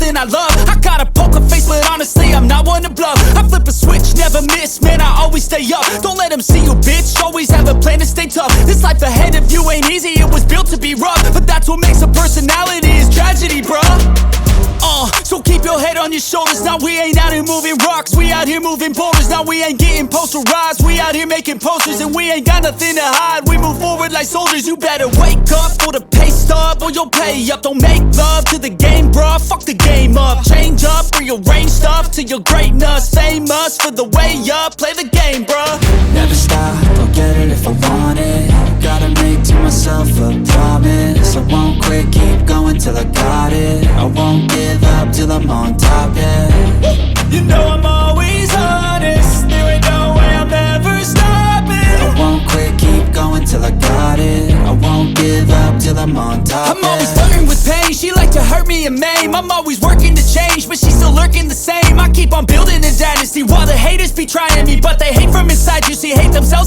something I love. I got a poker face, but honestly, I'm not one to bluff. I flip a switch, never miss, man, I always stay up. Don't let them see you, bitch, always have a plan to stay tough. This life ahead of you ain't easy, it was built to be rough. But that's what makes a personality, is tragedy, bruh. So keep your head on your shoulders. Now we ain't out here moving rocks, we out here moving boulders. Now we ain't getting posterized, we out here making posters. And we ain't got nothing to hide, we move forward like soldiers. You better wake up for the pay stub, or you'll pay up. Don't make love to the game, bruh, fuck the game up. Change up, rearrange stuff to your greatness. Famous for the way up, play the game, bruh. Never stop, I'll get it if I want it. Gotta make to myself a promise. I won't quit, keep going till I got it. I won't give up till I'm on top, yeah. You know I'm always honest, there ain't no way I'm ever stopping. I won't quit, keep going till I got it. I won't give up till I'm on top, I'm always flirting with pain, she like to hurt me and maim. I'm always working to change, but she's still lurking the same. I keep on building a dynasty while the haters be trying me, but they hate from inside. You see, hate themselves.